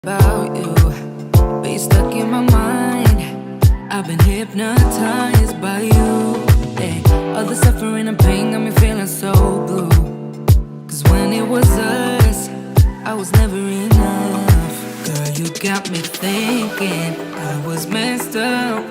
About you, but you're stuck in my mind. I've been hypnotized by you. Hey, all the suffering and pain got me feeling so blue. Cause when it was us, I was never enough. Girl, you got me thinking I was messed up,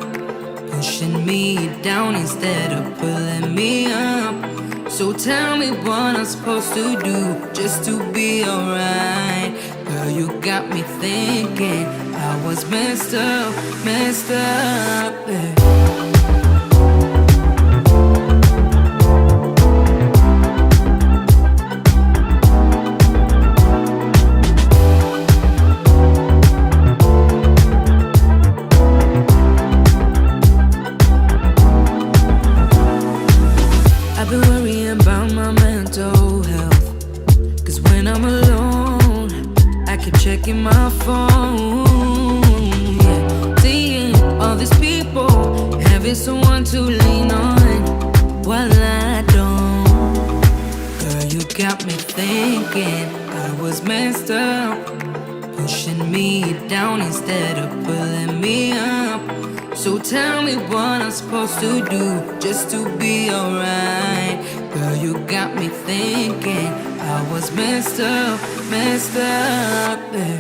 pushing me down instead of pulling me up. So tell me what I'm supposed to do just to be alright. Girl, you got me thinking I was messed up, yeah. I've been worrying about my mental health. Cause when I'm alone, I keep checking my phone. Yeah, seeing all these people, having someone to lean on while I don't. Girl, you got me thinking I was messed up, pushing me down instead of pulling me up. So tell me what I'm supposed to do just to be alright. Girl, you got me thinking I was messed up, yeah.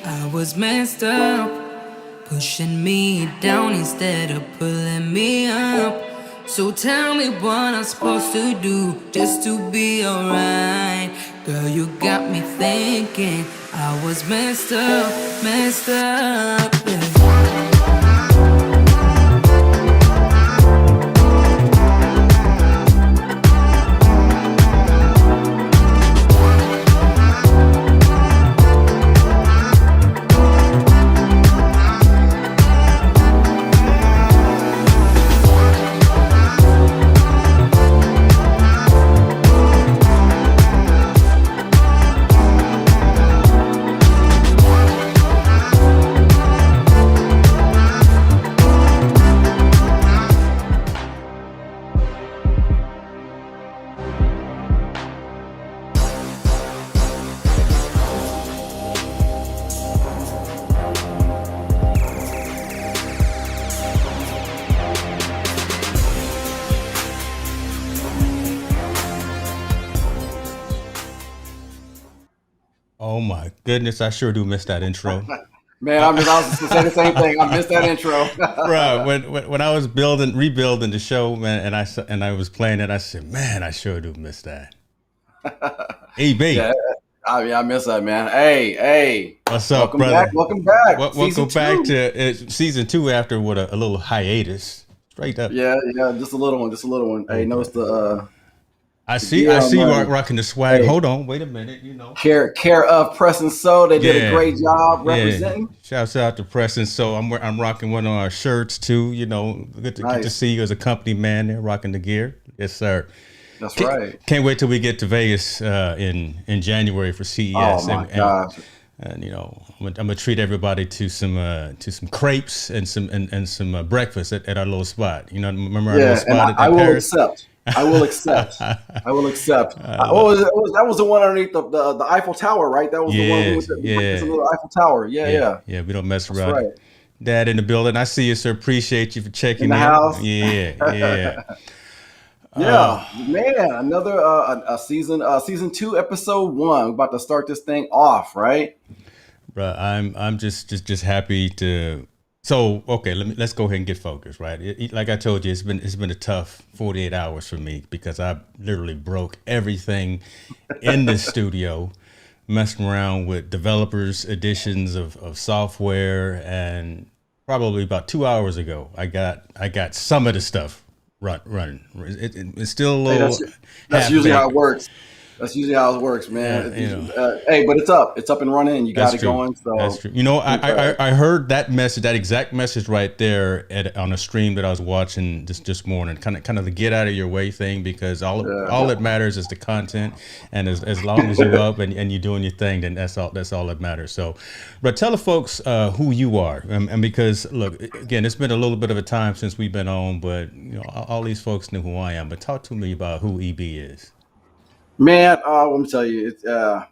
I was messed up, pushing me down instead of pulling me up. So tell me what I'm supposed to do just to be alright. Girl, you got me thinking I was messed up, yeah. Oh my goodness, I sure do miss that intro. Man, I was just gonna say the same thing. I missed that intro. Bro, when I was rebuilding the show, man, and I was playing it, I said, man, I sure do miss that. EB. Yeah, I miss that, man. Hey. What's up, brother? Welcome back. Welcome back to season 2 after what a little hiatus. Straight up. Yeah, just a little one. Hey, notice the I see you rocking the swag. Hey, hold on, wait a minute. Care of Press and Soul. They did a great job representing. Shouts out to Press and Soul. I'm rocking one of our shirts too. Good to see you as a company man there rocking the gear. Yes, sir. That's right. Can't wait till we get to Vegas in January for CES. Oh my gosh. And I'm gonna treat everybody to some crepes and some breakfast at our little spot. Remember our little spot at Paris? I will accept. That was the one underneath the Eiffel Tower, right? That was the one with the little Eiffel Tower. Yeah. Yeah, we don't mess around. That's right. Dad in the building. I see you, sir. Appreciate you for checking in. The house. Yeah. Yeah, man. Another season 2, episode 1. We're about to start this thing off, right? Bro, I'm just happy to. So okay, let's go ahead and get focused, right? Like I told you, it's been a tough 48 hours for me because I literally broke everything in this studio, messing around with developers editions of software, and probably about 2 hours ago, I got some of the stuff Run. It's still a Hey, little that's half usually how it baked. works. That's usually how it works, man. You know. Hey, but it's up. It's up and running, and you got That's it true. going. That's So true. You know, congrats. I heard that message, that exact message right there on a stream that I was watching this morning. Kind of the get out of your way thing, because all that matters is the content, and as long as you're up and you're doing your thing, then that's all that matters. So, but tell the folks who you are, and because look, again, it's been a little bit of a time since we've been on, but you know, all these folks know who I am. But talk to me about who EB is. Man, let me tell you, it's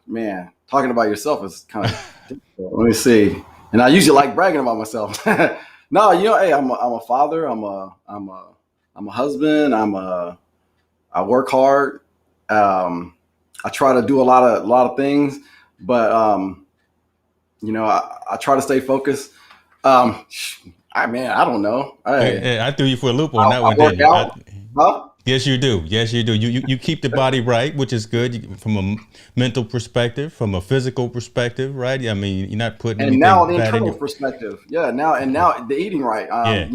man, talking about yourself is kind of difficult. Let me see. And I usually like bragging about myself. No, hey, I'm a father. I'm a husband. I work hard. I try to do a lot of things, but I try to stay focused. Um, I don't know. I threw you for a loop on that I one, work didn't you? out. Huh? Yes, you do. Yes, you do. You keep the body right, which is good from a mental perspective, from a physical perspective, right? I mean, you're not putting And now anything the bad in internal your. perspective, yeah. Now the eating right. Yeah,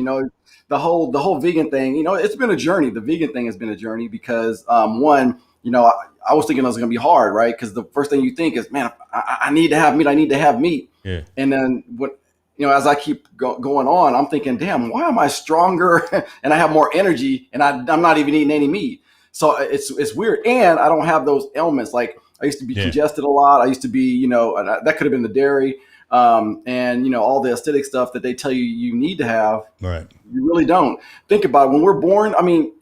The whole vegan thing. It's been a journey. The vegan thing has been a journey because one, I was thinking it was going to be hard, right? Because the first thing you think is, man, I need to have meat. I need to have meat. yeah, And then as I keep going on, I'm thinking, damn, why am I stronger and I have more energy and I'm not even eating any meat? So it's weird, and I don't have those ailments. Like I used to be yeah. congested a lot. I used to be, that could have been the dairy, and all the acidic stuff that they tell you need to have. Right. You really don't. Think about it. When we're born, I mean,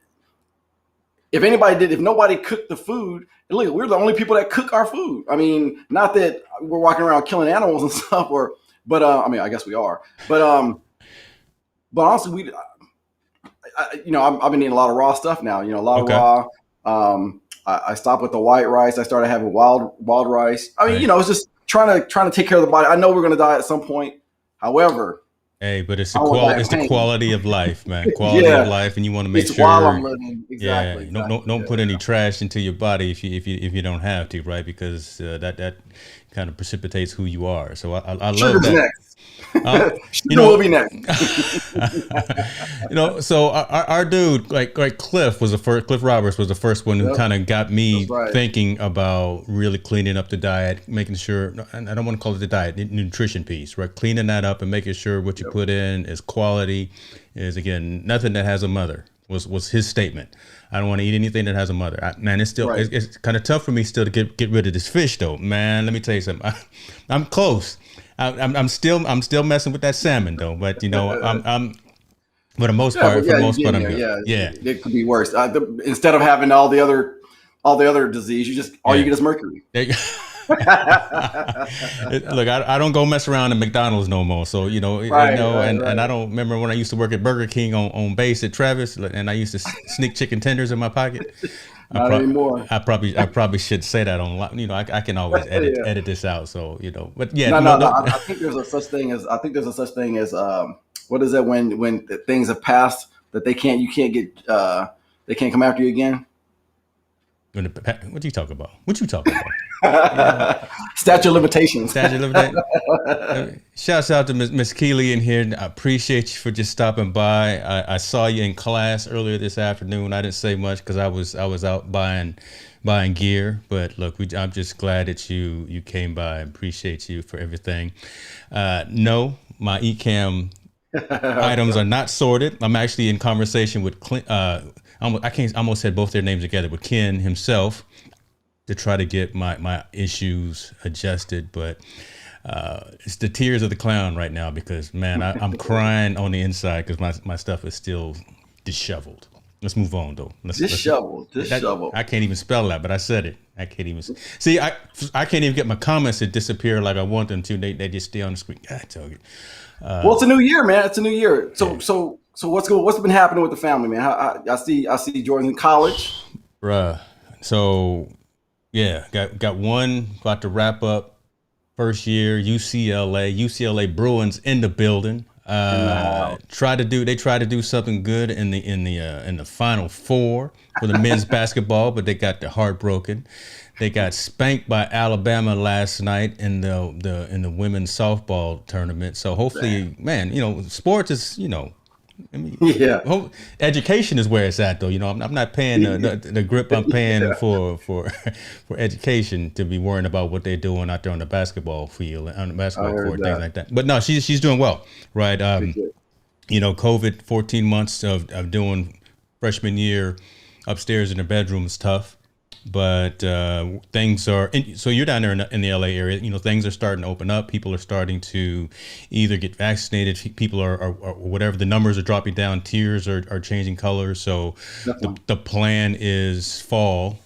if nobody cooked the food, and look, we're the only people that cook our food. I mean, not that we're walking around killing animals and stuff, but I mean, I guess we are. But honestly, I've been eating a lot of raw stuff now. A lot of Okay. raw. I stopped with the white rice. I started having wild rice. I mean, Right. it's just trying to take care of the body. I know we're going to die at some point. However, Hey, but it's I don't want that it's the pain. quality of life, man. Quality of Yeah, life, and you want to make it's while I'm sure. living. Yeah, Exactly. don't put any trash into your body if you don't have to, right? Because that kind of precipitates who you are. So I love Sugar's that. next. You Sugar will know, be next. so our dude, like Cliff was the first. Cliff Roberts was the first one who Yep, kind of got me that's right. thinking about really cleaning up the diet, making sure. And I don't want to call it the diet, the nutrition piece, right? Cleaning that up and making sure what you Yep. put in is quality. Is again nothing that has a mother. Was his statement. I don't want to eat anything that has a mother. Man, it's still Right. it's kind of tough for me still to get rid of this fish though. Man, let me tell you something. I'm close. I'm still messing with that salmon though. But I'm for the most Yeah, part, but for yeah, the you're most part, getting I'm there. good. Yeah, Yeah, it could be worse. Instead of having all the other disease, all you yeah. get is mercury. There you- Look, I don't go mess around at McDonald's no more. So Right, right, and I right. don't remember when I used to work at Burger King on base at Travis, and I used to sneak chicken tenders in my pocket. Not anymore. I probably should say that online. I can always Yeah. edit this out. So but yeah, No, no, no, no. no. I think there's a such thing as what is it when the things have passed that you can't get they can't come after you again. What you talking about? What you talking about? Yeah, Statute of limitations. statute of that. Shouts out to Miss Keeley in here. I appreciate you for just stopping by. I saw you in class earlier this afternoon. I didn't say much because I was out buying gear. But look, I'm just glad that you came by. I appreciate you for everything. No, my Ecamm items are not sorted. I'm actually in conversation with Clint. I almost said both their names together with Ken himself to try to get my issues adjusted, but it's the tears of the clown right now because man, I'm crying on the inside because my stuff is still disheveled. Let's move on though. Disheveled. I can't even spell that, but I said it. I can't even see. I can't even get my comments to disappear like I want them to. They just stay on the screen. I tell you. Well, it's a new year, man. It's a new year. So what's been happening with the family, man? I see Jordan in college. Bruh. So yeah, got one about to wrap up first year. UCLA Bruins in the building. They try to do something good in the Final Four for the men's basketball, but they got their heart broken. They got spanked by Alabama last night in the women's softball tournament. So hopefully, man, sports is I mean, Yeah. education is where it's at, though. You know, I'm not paying the grip I'm paying for for education to be worrying about what they're doing out there on the basketball field, on the I basketball heard court, things that. like that. But no, she's doing well, right? Good kid. You know, COVID, 14 months of doing freshman year upstairs in the bedroom is tough. But things are, so you're down there in the LA area, you know, things are starting to open up. People are starting to either get vaccinated. People are whatever, the numbers are dropping down, tiers are changing colors. So the plan is fall,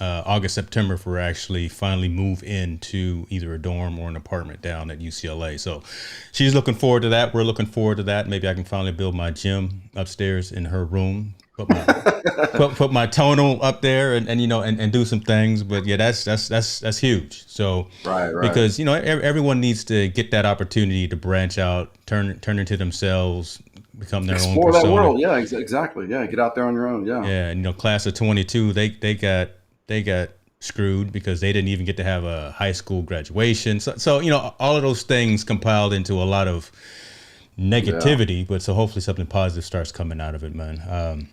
August, September for actually finally move into either a dorm or an apartment down at UCLA. So she's looking forward to that. We're looking forward to that. Maybe I can finally build my gym upstairs in her room. Put my tonal up there and you know and do some things, but yeah, that's huge. So Right. because you know everyone needs to get that opportunity to branch out, turn into themselves, become their own Explore that persona. world. Yeah, exactly. Yeah, get out there on your own. Yeah. Yeah, and you know, class of 22, they got screwed because they didn't even get to have a high school graduation. So you know, all of those things compiled into a lot of negativity, but so hopefully something positive starts coming out of it, man.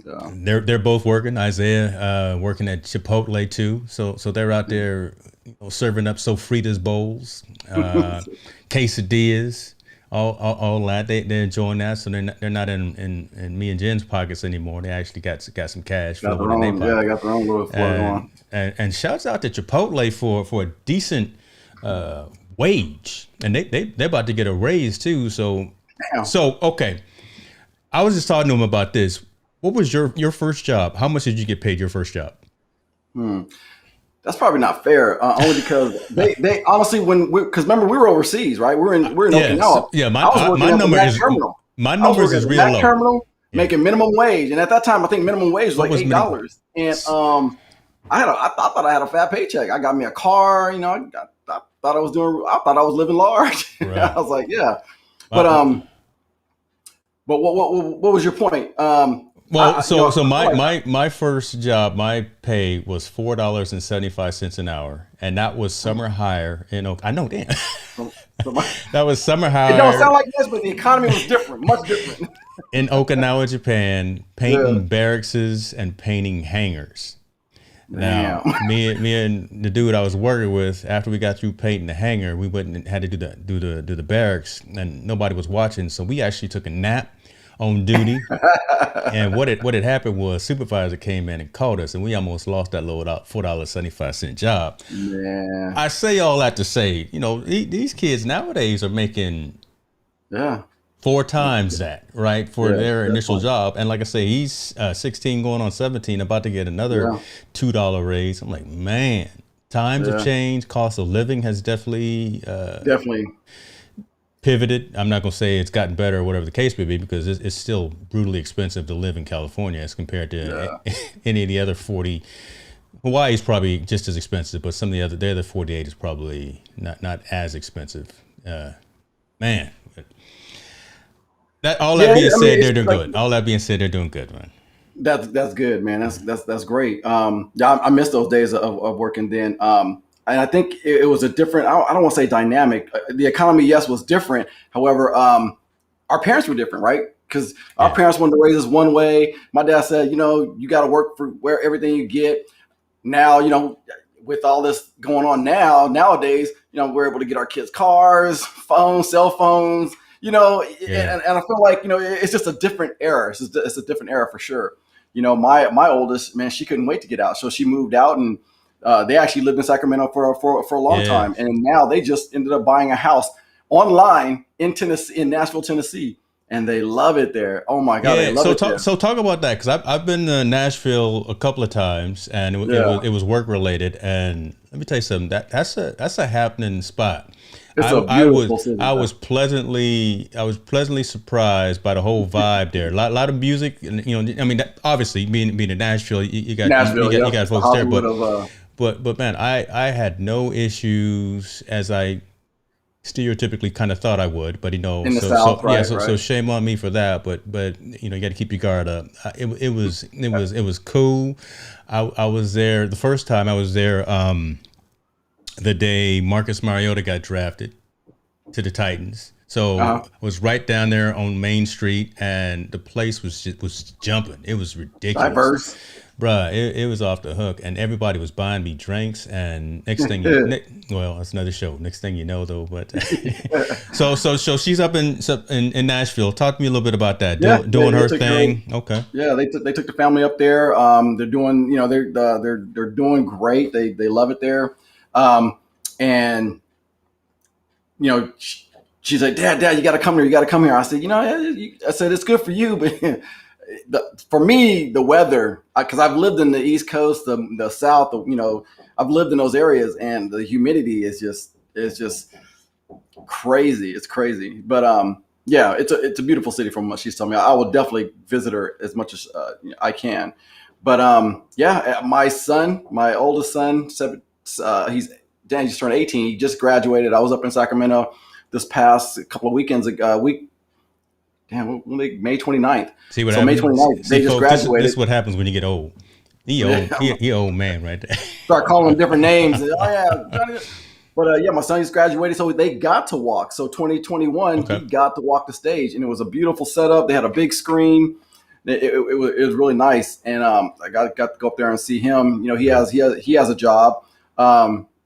Yeah. They're both working. Isaiah working at Chipotle too, so they're out there, you know, serving up sofritas bowls, quesadillas, all that. They're enjoying that, so they're not in me and Jen's pockets anymore. They actually got some cash Got flowing their in own. their Yeah, pocket. got their own little flow going. And shouts out to Chipotle for a decent wage, and they're about to get a raise too. So Damn. okay, I was just talking to him about this. What was your first job? How much did you get paid your first job? That's probably not fair. Only because they honestly because remember we were overseas, right? We're in Okinawa. Yeah. I was working My at the number Mac is terminal. my I was numbers working is at the real Mac low. terminal, making minimum wage, and at that time I think minimum wage was What like was minimum? $8. And I thought I had a fat paycheck. I got me a car. You know, I thought I was living large. Right. I was like, yeah. But what was your point? Well, so like, my first job, my pay was $4.75 an hour, and that was summer hire in I know, damn. That was summer hire. It don't sound like this, but the economy was different, much different. In Okinawa, Japan, painting Yeah. barracks and painting hangars. Now, Damn. me and the dude I was working with, after we got through painting the hangar, we went and had to do the barracks, and nobody was watching, so we actually took a nap on duty. And what had happened was supervisor came in and caught us, and we almost lost that low $4.75 job. Yeah. I say all that to say, you know, these kids nowadays are making Yeah. 4 times that, right, for Yeah, their initial definitely. job. And like I say, he's 16 going on 17, about to get another Yeah. $2 raise. I'm like, man, times have Yeah. changed. Cost of living has definitely Definitely. pivoted. I'm not going to say it's gotten better or whatever the case may be, because it's still brutally expensive to live in California as compared to any of the other 40. Hawaii's probably just as expensive, but some of the other 48 is probably not as expensive. Man, that all that being said, they're doing good. All that being said, they're doing good, man. That's good, man. That's great. Yeah, I miss those days of working then. And I think it was a different. I don't want to say dynamic. The economy, yes, was different. However, our parents were different, right? Because our parents wanted to raise us one way. My dad said, you know, you got to work for where everything you get. Now, you know, with all this going on nowadays, you know, we're able to get our kids cars, phones, cell phones. You know, and I feel like, you know, it's just a different era. It's a different era for sure. You know, my oldest, man, she couldn't wait to get out, so she moved out, and they actually lived in Sacramento for a long time, and now they just ended up buying a house online in Tennessee, in Nashville, Tennessee, and they love it there. Oh my God, they love it there. So talk about that, because I've been to Nashville a couple of times, and it was work related. And let me tell you something, that's a happening spot. It's a beautiful city. I was pleasantly surprised by the whole vibe there. A lot of music, and you know, I mean, obviously being in Nashville, you got folks there, but man, I had no issues, as I stereotypically kind of thought I would, but you know, in the South, right? So shame on me for that, but you know, you got to keep your guard up. It was cool. I was there the first time I was there. The day Marcus Mariota got drafted to the Titans. So Uh-huh. I was right down there on Main Street, and the place was jumping. It was ridiculous, Diverse. bruh. It was off the hook, and everybody was buying me drinks. And well, that's another show. Next thing you know, though, but so she's up in Nashville. Talk to me a little bit about that. Yeah, Doing they her took thing. Okay. yeah, they took the family up there. They're doing, they're doing great. They love it there. And she's like, Dad, you got to come here. You got to come here. I said, I said it's good for you, but for me, the weather, because I've lived in the East Coast, the South, I've lived in those areas, and the humidity is just crazy. It's crazy, but yeah, it's a beautiful city from what she's telling me. I will definitely visit her as much as I can. But yeah, my oldest son, he's turned 18. He just graduated. I was up in Sacramento this past couple of weekends ago. May 29th. See what so happens? May 29th, they just folks, graduated. this is what happens when you get old. He old man right there. Start calling them different names. Oh yeah, Johnny. But yeah, my son just graduated, so they got to walk. So 2021, Okay. he got to walk the stage, and it was a beautiful setup. They had a big screen. It was really nice, and I got to go up there and see him. He has a job.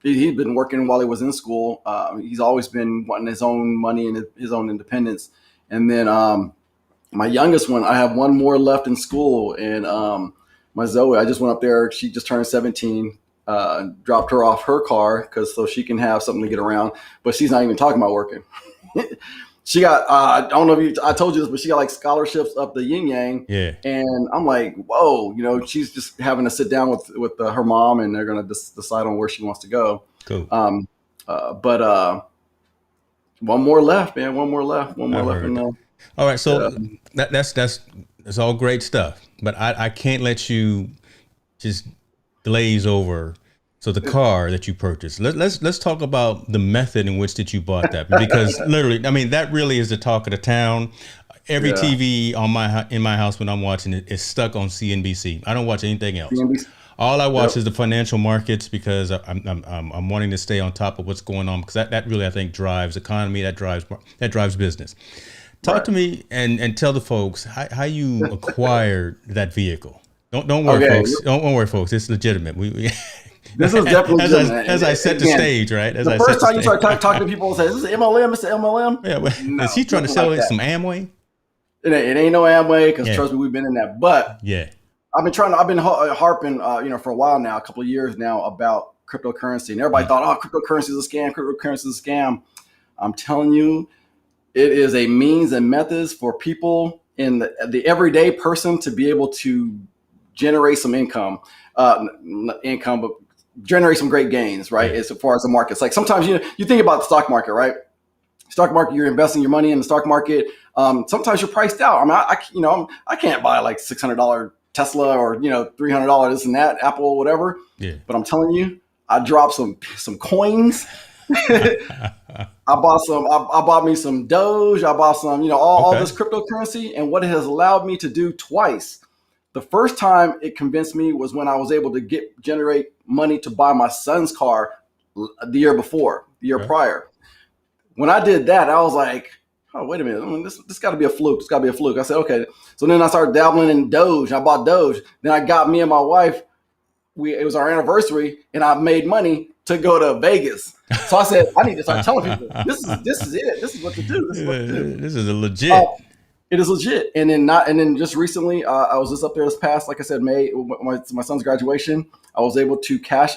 He'd been working while he was in school. He's always been wanting his own money and his own independence. And then my youngest one, I have one more left in school, and my Zoe, I just went up there. She just turned 17. Dropped her off her car so she can have something to get around. But she's not even talking about working. She got I don't know if I told you this, but she got like scholarships up the yin yang. Yeah. And I'm like, whoa, she's just having to sit down with her mom, and they're gonna decide on where she wants to go. Cool. But one more left, man. One more left. And, all right, so that's all great stuff, but I can't let you just glaze over. So the car that you purchased, let's talk about the method in which that you bought that, because literally, I mean, that really is the talk of the town. Every TV in my house when I'm watching it is stuck on CNBC. I don't watch anything else. CNBC. All I watch is the financial markets, because I'm wanting to stay on top of what's going on, because that really, I think, drives economy, that drives business. Talk to me and tell the folks how you acquired that vehicle. Don't worry, folks. Don't worry, folks. It's legitimate. This is definitely as I set the stage, right? The first time you start talking to people and say, "This is MLM, Mr. MLM." Yeah, well, no, is he trying to sell some Amway? It ain't no Amway, because trust me, we've been in that. But yeah, I've been harping, for a while now, a couple of years now, about cryptocurrency, and everybody thought, "Oh, cryptocurrency is a scam. Cryptocurrency is a scam." I'm telling you, it is a means and methods for people in the everyday person to be able to generate some income, but generate some great gains, right? As far as the markets, like sometimes you think about the stock market, right? Stock market, you're investing your money in the stock market. Sometimes you're priced out. I mean, I can't buy like $600 Tesla or $300 this and that, Apple, whatever. Yeah. But I'm telling you, I dropped some coins. I bought me some Doge. I bought some, all this cryptocurrency, and what it has allowed me to do twice. The first time it convinced me was when I was able to generate money to buy my son's car the year prior. When I did that, I was like, oh, wait a minute. I mean, this got to be a fluke. This got to be a fluke. I said, okay. So then I started dabbling in Doge. I bought Doge. Then I got me and my wife. It was our anniversary, and I made money to go to Vegas. So I said, I need to start telling people, this is it. This is what to do. This is a legit. It is legit. And then just recently, I was just up there this past, like I said, May, my son's graduation. I was able to cash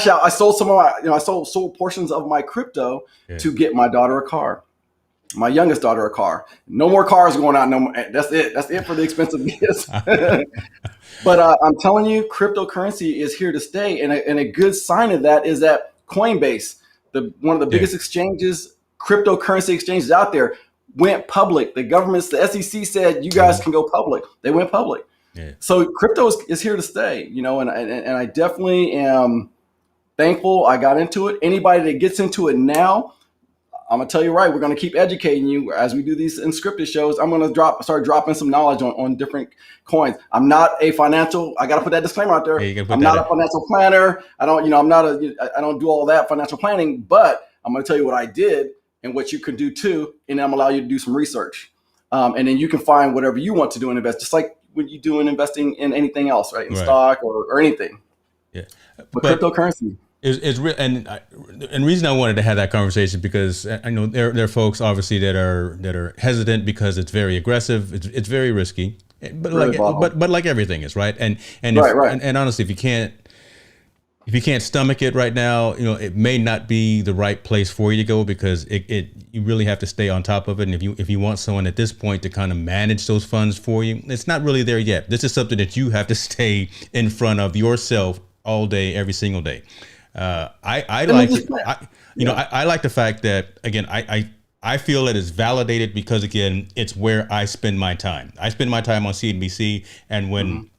out. I sold some of my, I sold portions of my crypto to get my daughter a car, my youngest daughter a car. No more cars going out. No more. That's it. That's it for the expensive gifts. But I'm telling you, cryptocurrency is here to stay. And a good sign of that is that Coinbase, one of the biggest exchanges, cryptocurrency exchanges out there, went public. The SEC said, you guys can go public. They went public. Yeah. So crypto is here to stay, and I definitely am thankful I got into it. Anybody that gets into it now, I'm gonna tell you right, we're gonna keep educating you as we do these Unscripted shows. I'm gonna start dropping some knowledge on different coins. I'm not a financial. I gotta put that disclaimer out there. I'm not a financial planner. I don't do all that financial planning. But I'm gonna tell you what I did. and what you can do too, and I'm gonna allow you to do some research, and then you can find whatever you want to do and invest, just like when you do in investing in anything else, right? In stock or anything. Yeah, but cryptocurrency. It's real, and reason I wanted to have that conversation because I know there are folks obviously that are hesitant because it's very aggressive, it's very risky, but really like everything is, right? And honestly, if you can't stomach it right now, it may not be the right place for you to go because you really have to stay on top of it. And if you want someone at this point to kind of manage those funds for you, it's not really there yet. This is something that you have to stay in front of yourself all day, every single day. I like the fact that, again, I feel it is validated because, again, it's where I spend my time. I spend my time on CNBC, and when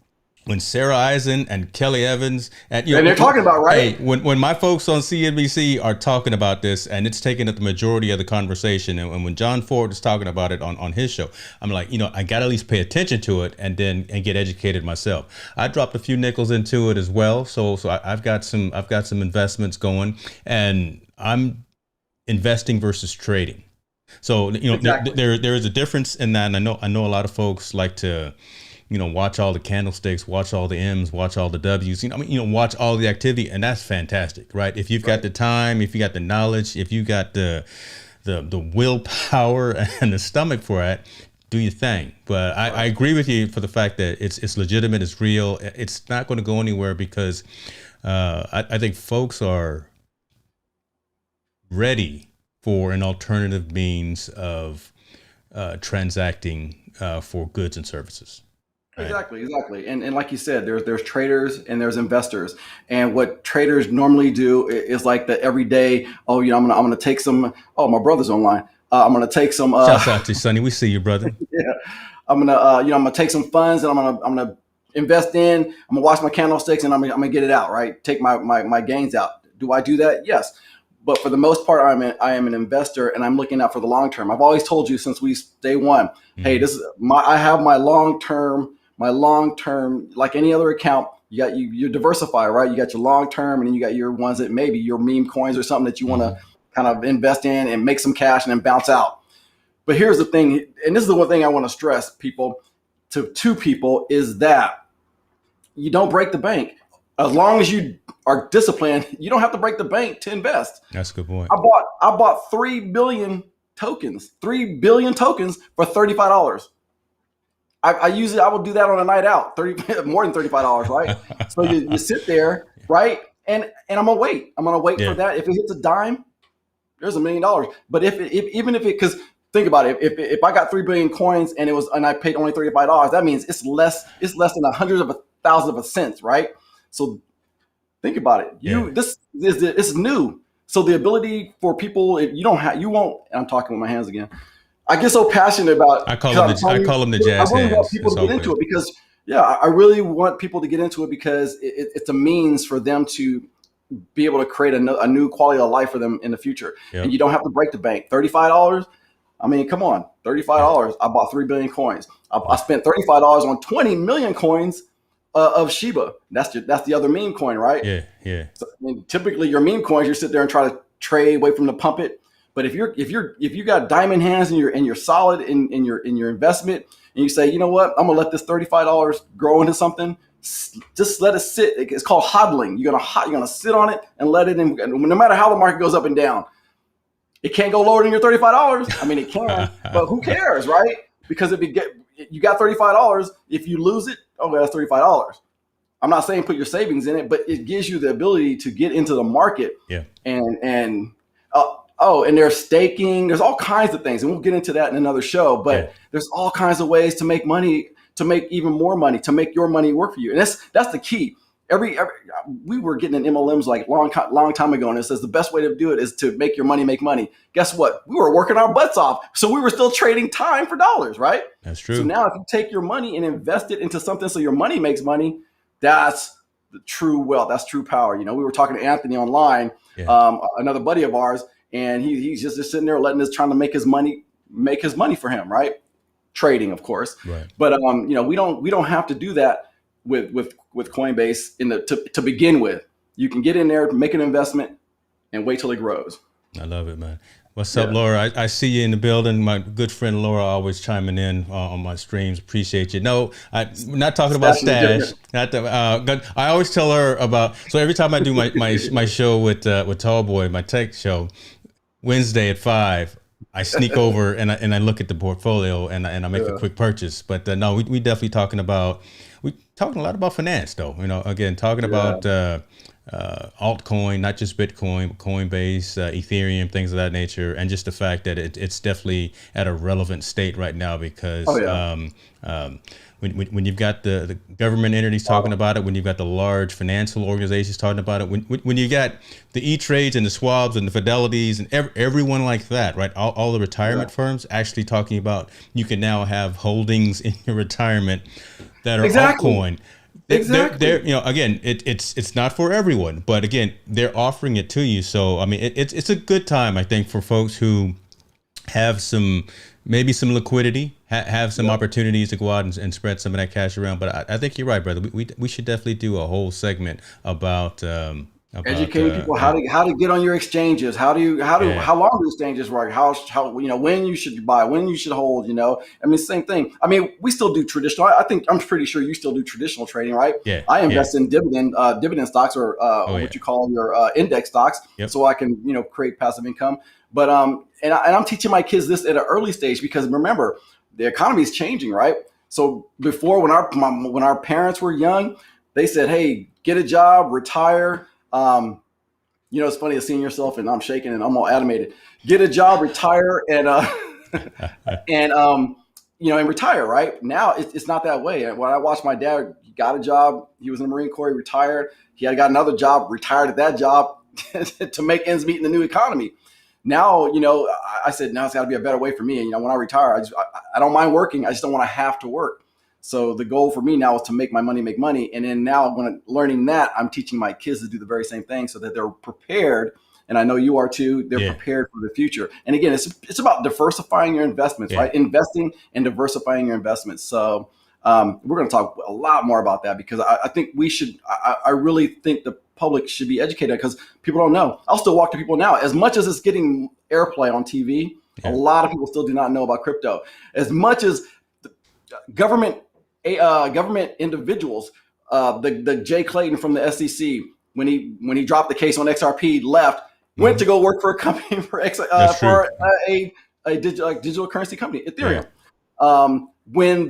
Sarah Eisen and Kelly Evans and they're talking about, right? Hey, when my folks on CNBC are talking about this, and it's taking up the majority of the conversation, and when John Ford is talking about it on his show, I'm like, I got to at least pay attention to it and get educated myself. I dropped a few nickels into it as well, so I've got some investments going, and I'm investing versus trading. So exactly. there is a difference in that, and I know a lot of folks like to watch all the candlesticks, watch all the M's, watch all the W's, watch all the activity. And that's fantastic, right? If you've got the time, if you got the knowledge, if you got the willpower and the stomach for it, do your thing. But I agree with you for the fact that it's legitimate, it's real. It's not going to go anywhere because I think folks are ready for an alternative means of transacting for goods and services. Right. Exactly. And like you said, there's traders and there's investors. And what traders normally do is like the everyday, I'm gonna take some. Oh, my brother's online. I'm gonna take some. Shouts out to you, Sonny. We see you, brother. Yeah, I'm gonna I'm gonna take some funds and I'm gonna invest in. I'm gonna watch my candlesticks and I'm gonna get it out. Right, take my gains out. Do I do that? Yes. But for the most part, I am an investor, and I'm looking out for the long term. I've always told you since day one, hey, this is I have my long term, like any other account. You diversify, right? You got your long term, and then you got your ones that maybe your meme coins or something that you want to kind of invest in and make some cash and then bounce out. But here's the thing, and this is the one thing I want to stress to people is that you don't break the bank. As long as you are disciplined, you don't have to break the bank to invest. That's a good point. I bought 3 billion tokens for $35. I will do that on a night out, more than $35, right? So you sit there, right? And I'm gonna wait. I'm gonna wait for that. If it hits a dime, there's $1 million. But even if because think about it, if I got 3 billion coins and I paid only $35, that means it's less than 100,000 cents, right? So think about it. This is new. So the ability for people, if you won't. And I'm talking with my hands again. I get so passionate about. I call them the jazz hands. I really want people to get into it because I really want people to get into it because it's a means for them to be able to create a new quality of life for them in the future. Yep. And you don't have to break the bank. $35. I mean, come on, $35. I bought 3 billion coins. I spent $35 on 20 million coins. Of Shiba. That's the other meme coin, right? Yeah. So, typically, your meme coins, you sit there and try to trade, wait for them to pump it. But if you got diamond hands and you're solid in your investment, and you say, you know what, I'm gonna let this $35 grow into something. Just let it sit. It's called hodling. You're gonna sit on it and let it in. No matter how the market goes up and down, it can't go lower than your $35. I mean, it can, but who cares, right? Because you got $35, if you lose it, that's $35. I'm not saying put your savings in it, but it gives you the ability to get into the market. Yeah. And there's staking. There's all kinds of things, and we'll get into that in another show. But there's all kinds of ways to make money, to make even more money, to make your money work for you. And that's the key. We were getting in MLMs like long time ago, and it says the best way to do it is to make your money make money. Guess what? We were working our butts off, so we were still trading time for dollars, right? That's true. So now, if you take your money and invest it into something so your money makes money, that's the true wealth. That's true power. We were talking to Anthony online, another buddy of ours, and he's just sitting there trying to make his money for him, right? Trading, of course. Right. But we don't have to do that with Coinbase to begin with. You can get in there, make an investment, and wait till it grows. I love it, man. What's up, Yeah. Laura? I see you in the building. My good friend Laura always chiming in on my streams. Appreciate you. No, we're not talking about Stash is stash. different. Not the, I always tell her about. So every time I do my show with Tallboy, my tech show, Wednesday at 5, I sneak over and I look at the portfolio and I make a Yeah. quick purchase. But no, we definitely talking a lot about finance though. Again, talking Yeah. about altcoin, not just Bitcoin, but Coinbase, Ethereum, things of that nature, and just the fact that it's definitely at a relevant state right now because Oh yeah. when you've got the government entities talking about it, when you've got the large financial organizations talking about it, when you got the E-Trades and the Schwabs and the Fidelities and everyone like that, right? All the retirement Yeah. firms actually talking about you can now have holdings in your retirement that are Exactly. altcoin. They're Exactly. again, it's not for everyone, but again, they're offering it to you. So I mean, it's a good time, I think, for folks who have maybe some liquidity, have some Yeah. opportunities to go out and spread some of that cash around. But I think you're right, brother. We should definitely do a whole segment about Educating people yeah, how to get on your exchanges, yeah, how long do exchanges work, how when you should buy, when you should hold. I mean, same thing. I mean, we still do traditional. I think I'm pretty sure you still do traditional trading, right? yeah, I yeah. invest in dividend stocks or Oh yeah, what you call your index stocks, yep, so I can create passive income. But and I'm teaching my kids this at an early stage because remember the economy is changing, right? So before when our parents were young, they said, hey, get a job, retire. It's funny seeing yourself, and I'm shaking and I'm all animated. Get a job, retire, and and and retire. Right now, it's not that way. And when I watched my dad, he got a job. He was in the Marine Corps. He retired. He had got another job, retired at that job to make ends meet in the new economy. Now, I said, now it's got to be a better way for me. And when I retire, I don't mind working. I just don't want to have to work. So the goal for me now is to make make money. And then now when I'm learning that, I'm teaching my kids to do the very same thing so that they're prepared. And I know you are too. They're yeah, prepared for the future. And again, it's about diversifying your investments, yeah. right? Investing and diversifying your investments. So we're going to talk a lot more about that because I think we should. I really think the public should be educated because people don't know. I'll still walk to people now. As much as it's getting airplay on TV, a Yeah. lot of people still do not know about crypto. As much as government government individuals, the Jay Clayton from the SEC, when he dropped the case on XRP, left, went to go work for a company That's true. for a digital currency company, Yeah. Ethereum. When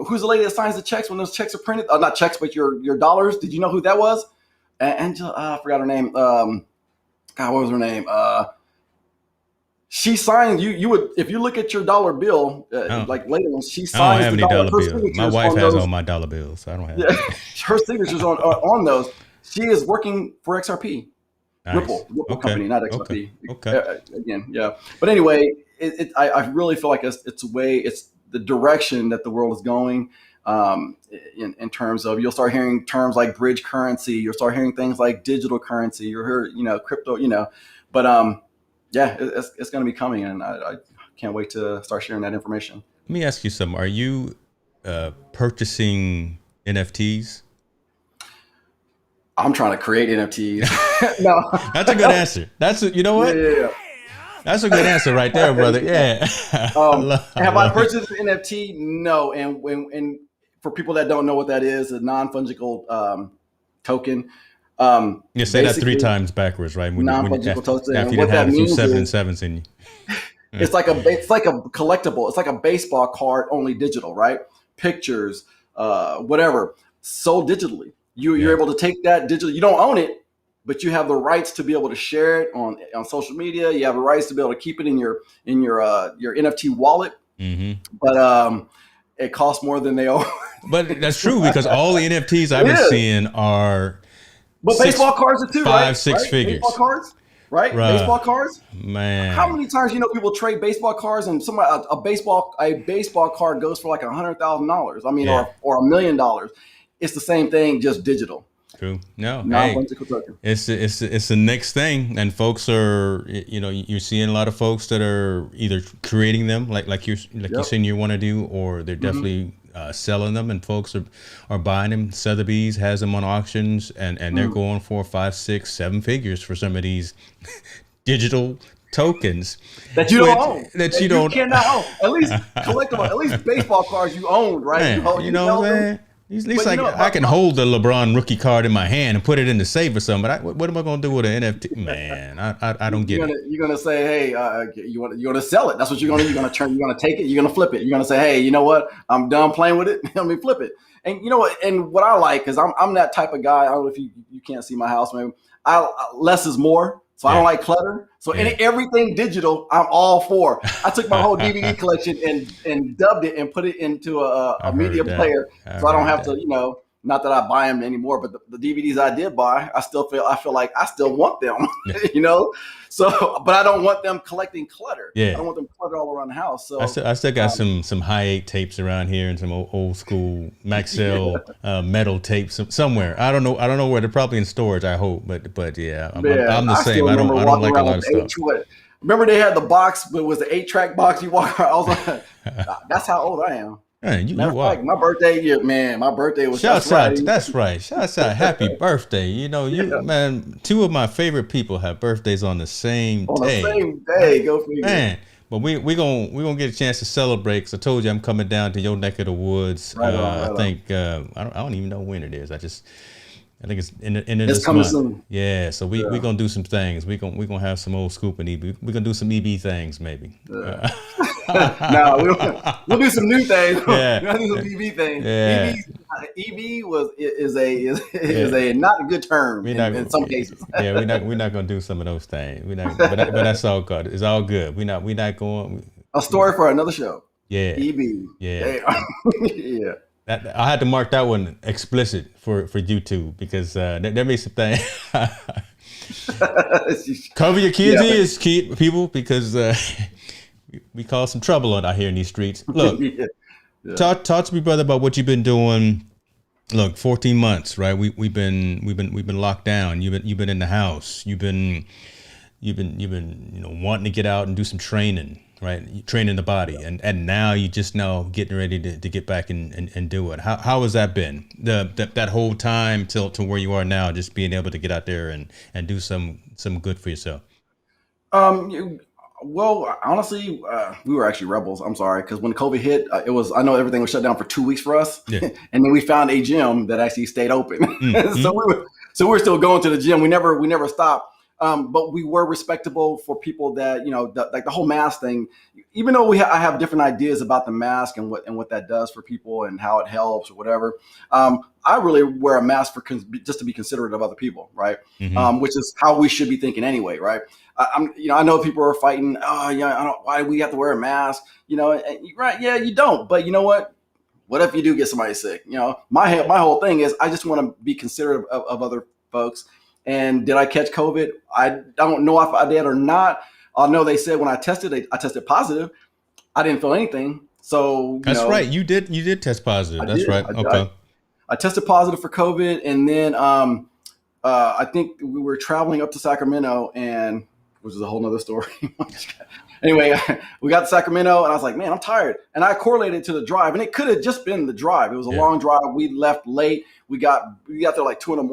who's the lady that signs the checks when those checks are printed? Not checks, but your dollars. Did you know who that was? Angela, I forgot her name. God, what was her name? She signed you would if you look at your dollar bill like later on she I don't signs have the any dollar dollar her bills. My signatures wife on has all those. my dollar bills, so I don't have Yeah, any. her signatures on those. She is working for XRP. Nice. Ripple Okay. company, not Okay. XRP. Okay. Again, yeah. But anyway, I really feel like it's the direction that the world is going. In terms of you'll start hearing terms like bridge currency, you'll start hearing things like digital currency, you'll hear crypto, but yeah, it's going to be coming, and I can't wait to start sharing that information. Let me ask you something. Are you purchasing NFTs? I'm trying to create NFTs. No. That's a good answer. You know Yeah, what? yeah, That's a good answer right there, brother. yeah. Yeah. I Have I love it. purchased an NFT? No. And for people that don't know what that is, a non-fungible token. You say that three Basically, times backwards, right? When you non-fungible token. after And you what didn't have that a few means 7 and is 7s in you. it's like a collectible. It's like a baseball card, only digital, right? Pictures, whatever, sold digitally. You're Yeah. able to take that digital. You don't own it, but you have the rights to be able to share it on social media. You have the rights to be able to keep it in your NFT wallet. hmm But it costs more than they owe. But that's true because all the NFTs I've It been is. seeing are But six, baseball cards are too, right? 5, 6 Right? figures. Baseball cards, right? Bruh, Baseball cards. How man. many times people trade baseball cards and a baseball card goes for like $100,000? I mean, Yeah. or $1 million. It's the same thing, just digital, True. No. Hey. non-fungible token. It's the next thing, and folks are you're seeing a lot of folks that are either creating them like you Yep. saying you want to do, or they're definitely selling them, and folks are buying them. Sotheby's has them on auctions, and they're going for 5, 6, 7 figures for some of these digital tokens that you don't own, that you don't cannot own. At least collectible, at least baseball cards you owned, right? Man, you know what I'm saying? At least like I can hold the LeBron rookie card in my hand and put it in the safe or something. But what am I gonna do with an NFT? Man, I don't get it. You're gonna say, hey, you want to sell it? That's what you're gonna turn. You're gonna take it. You're gonna flip it. You're gonna say, hey, you know what? I'm done playing with it. Let me flip it. And you know what? And what I like is I'm that type of guy. I don't know if you can't see my house, maybe. Less is more. So I don't like clutter. So everything digital, I'm all for. I took my whole DVD collection and dubbed it and put it into a media player, so I don't have to, not that I buy them anymore, but the DVDs I did buy, I feel like I still want them, So, but I don't want them collecting clutter. Yeah. I don't want them cluttered all around the house. So I still got some high 8 tapes around here and some old school Maxell metal tapes somewhere. I don't know where. They're probably in storage, I hope. But yeah, I'm the same. I don't like a lot of stuff. Remember they had the box, but it was the 8-track box you walk around. I was like, that's how old I am. Man, like my birthday year, man. My birthday was. That's right. Shouts out, happy birthday! Man. 2 of my favorite people have birthdays on the same day. On the same day, go for man. But we gonna get a chance to celebrate. Cause I told you I'm coming down to your neck of the woods. I think I don't even know when it is. I think it's in this month. Soon. Yeah, so we gonna do some things. We gonna have some old scoop and EB. We gonna do some EB things maybe. No, we'll do some new things. Yeah, we'll do some EB things. Yeah. EB is a not a good term in some cases. Yeah, we're not gonna do some of those things. But that's all good. It's all good. We're not going. A story for another show. Yeah. EB. Yeah. Yeah. I had to mark that one explicit for YouTube because there may some things. Cover your kids' ears, people, because we cause some trouble out here in these streets. Look, talk to me, brother, about what you've been doing. Look, 14 months, right? We've been locked down. You've been in the house. You've been wanting to get out and do some training. Right, training the body, and now you just now getting ready to get back and do it. How has that been? That whole time till to where you are now, just being able to get out there and do some good for yourself. Well, honestly, we were actually rebels. I'm sorry, because when COVID hit, I know everything was shut down for 2 weeks for us, and then we found a gym that actually stayed open. Mm-hmm. so we were still going to the gym. We never stopped. But we were respectable for people that, like the whole mask thing, even though I have different ideas about the mask and what that does for people and how it helps or whatever. I really wear a mask just to be considerate of other people. Right. Mm-hmm. Which is how we should be thinking anyway. Right. I know people are fighting. Oh, yeah. Why do we have to wear a mask? Right. Yeah, you don't. But you know what? What if you do get somebody sick? My whole thing is I just want to be considerate of other folks. And did I catch COVID? I don't know if I did or not. I know they said when I tested positive. I didn't feel anything. So that's right. You did test positive. That's right. Okay. I tested positive for COVID, and then I think we were traveling up to Sacramento, and which is a whole nother story. Anyway, we got to Sacramento, and I was like, man, I'm tired. And I correlated to the drive, and it could have just been the drive. It was a long drive. We left late. We got there like 2 a.m.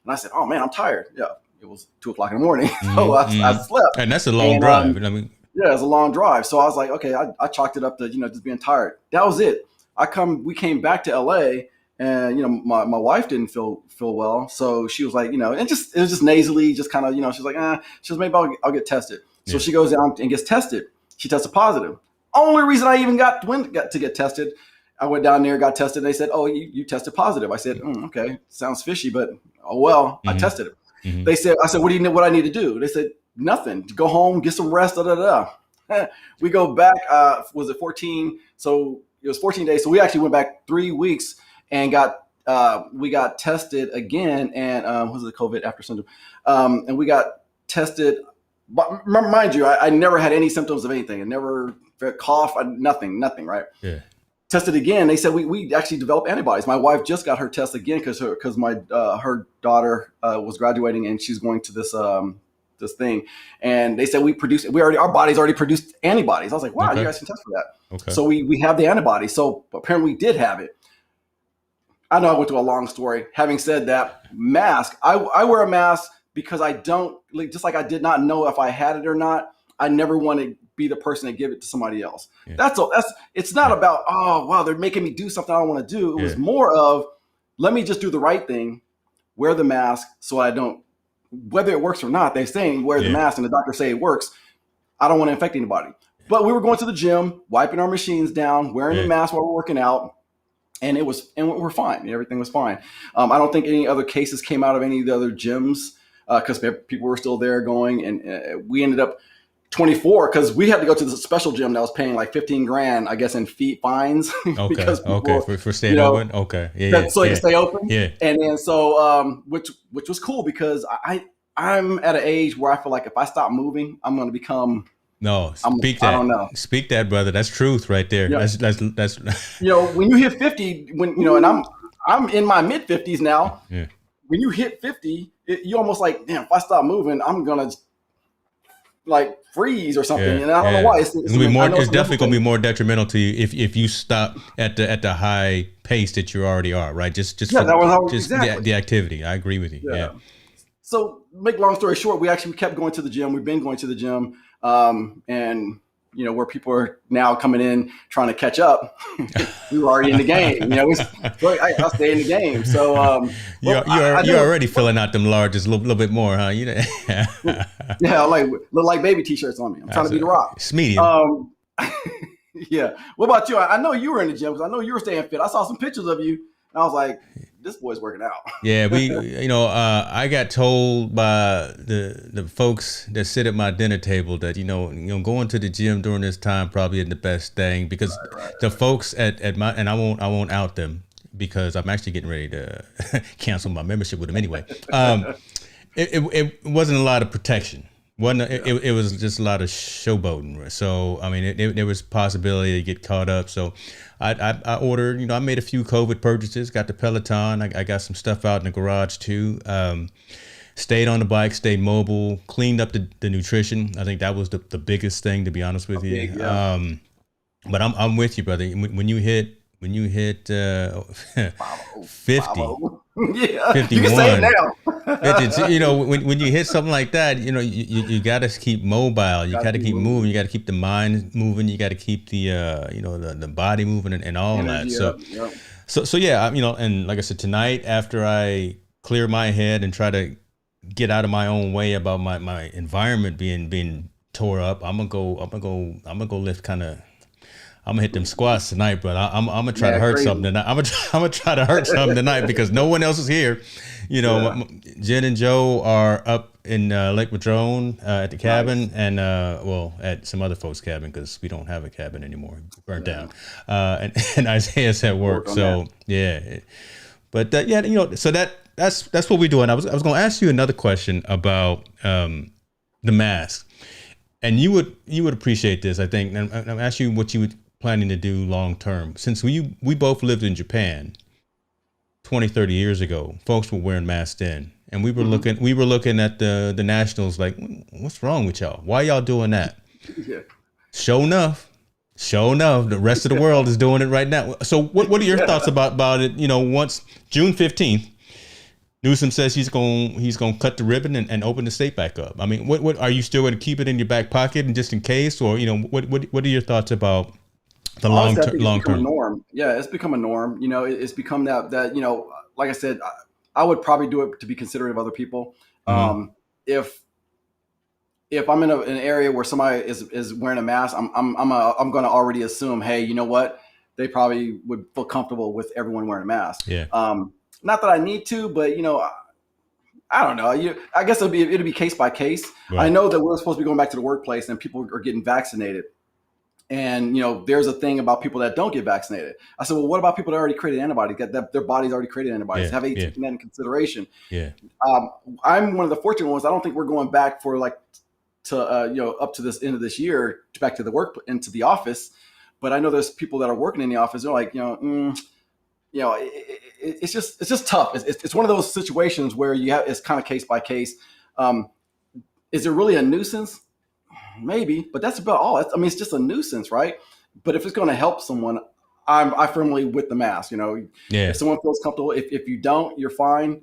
And I said, oh, man, I'm tired. Yeah, it was 2 o'clock in the morning. So I slept. And that's a long drive. Yeah, it's a long drive. So I was like, okay, I chalked it up to, just being tired. That was it. We came back to LA, and, my wife didn't feel well. So she was like, and it was just nasally, just kind of, she's like, she was maybe I'll get tested. So she goes down and gets tested. She tested positive. Only reason I even got to get tested, I went down there, got tested. And they said, oh, you tested positive. I said, okay, sounds fishy, but oh, well, I tested it. Mm-hmm. I said, what I need to do? They said, nothing. Go home, get some rest, We go back, was it 14? So it was 14 days. So we actually went back 3 weeks and we got tested again. And was it COVID after syndrome? And we got tested. But mind you, I never had any symptoms of anything. I never cough, nothing, right? Yeah. Tested again. They said we actually developed antibodies. My wife just got her test again because her daughter was graduating and she's going to this thing. And they said our bodies already produced antibodies. I was like, wow, you guys can test for that. Okay. So we have the antibodies. So apparently we did have it. I know I went through a long story. Having said that, mask. I wear a mask because I don't, just like I did not know if I had it or not. I never want to be the person to give it to somebody else. Yeah. That's all. It's not about, oh, wow, they're making me do something I don't want to do. It was Yeah. more of, let me just do the right thing, wear the mask so I don't, whether it works or not, they're saying wear the mask and the doctor say it works. I don't want to infect anybody. But we were going to the gym, wiping our machines down, wearing the mask while we're working out. And we're fine. Everything was fine. I don't think any other cases came out of any of the other gyms because people were still there going. And we ended up 24 because we had to go to the special gym that was paying like 15 grand, I guess, in fines. Okay. because people, For staying open. Okay. Yeah. So they can stay open. Yeah. And then so which was cool because I'm at an age where I feel like if I stop moving, I'm going to become. No, speak that. I don't know. Speak that, brother. That's truth right there. Yeah. That's. When you hit 50, and I'm in my mid 50s now. Yeah. When you hit 50, you almost like, damn, if I stop moving, I'm gonna like freeze or something. And I don't know why. It's definitely gonna be more detrimental to you if you stop at the high pace that you already are, right? Exactly. The activity. I agree with you. Yeah. So make long story short, we kept going to the gym. We've been going to the gym. And where people are now coming in trying to catch up, we were already in the game. I'll stay in the game. So you're already filling out them larges a little bit more, huh? Yeah, look like baby t-shirts on me. I'm trying to be the Rock. It's medium. Yeah. What about you? I know you were in the gym because I know you were staying fit. I saw some pictures of you, and I was like, this boy's working out. Yeah, I got told by the folks that sit at my dinner table that going to the gym during this time probably isn't the best thing because the folks at my, and I won't out them because I'm actually getting ready to cancel my membership with them anyway. It wasn't a lot of protection. It was just a lot of showboating. So I mean, there was possibility to get caught up. So I ordered. I made a few COVID purchases. Got the Peloton. I got some stuff out in the garage too. Stayed on the bike. Stayed mobile. Cleaned up the nutrition. I think that was the biggest thing, to be honest with you. Yeah. But I'm with you, brother. When you hit 50, yeah, 51, you can say it now. when you hit something like that, you got to keep mobile. You got to keep moving. You got to keep the mind moving. You got to keep the the body moving and all Energy that. So yeah, and like I said, tonight after I clear my head and try to get out of my own way about my environment being tore up, I'm gonna go lift kind of. I'm gonna hit them squats tonight, but I'm gonna try to hurt something tonight. I'm gonna try to hurt something tonight because no one else is here. Jen and Joe are up in Lake Madrone at the cabin, and at some other folks' cabin because we don't have a cabin anymore, burnt down. And Isaiah's at work, so yeah. But so that's what we're doing. I was gonna ask you another question about the mask, and you would appreciate this, I think. And I'm asking you what you would planning to do long term. Since we both lived in Japan 20, 30 years ago, folks were wearing masks then. And we were looking at the nationals like, what's wrong with y'all? Why y'all doing that? Yeah. Sure enough, the rest of the world is doing it right now. So what are your thoughts about it? Once June 15th, Newsom says he's going to cut the ribbon and open the state back up. I mean, what are you still going to keep it in your back pocket and just in case, or what are your thoughts about the long term norm? Yeah, it's become a norm. It's become that like I said, I would probably do it to be considerate of other people. Mm-hmm. If I'm in an area where somebody is wearing a mask, I'm going to already assume, hey, you know what? They probably would feel comfortable with everyone wearing a mask. Yeah. Not that I need to, but I don't know. I guess it'll be case by case. Right. I know that we're supposed to be going back to the workplace and people are getting vaccinated. And, there's a thing about people that don't get vaccinated. I said, well, what about people that already created antibodies, that their body's already created antibodies? Have they taken that in consideration? Yeah. I'm one of the fortunate ones. I don't think we're going back for up to this end of this year, back to the work, into the office. But I know there's people that are working in the office. They're like, it's just tough. It's one of those situations where it's kind of case by case. Is it really a nuisance? Maybe, but that's about all. It's just a nuisance, right? But if it's going to help someone, I firmly with the mask. If someone feels comfortable, if you don't, you're fine.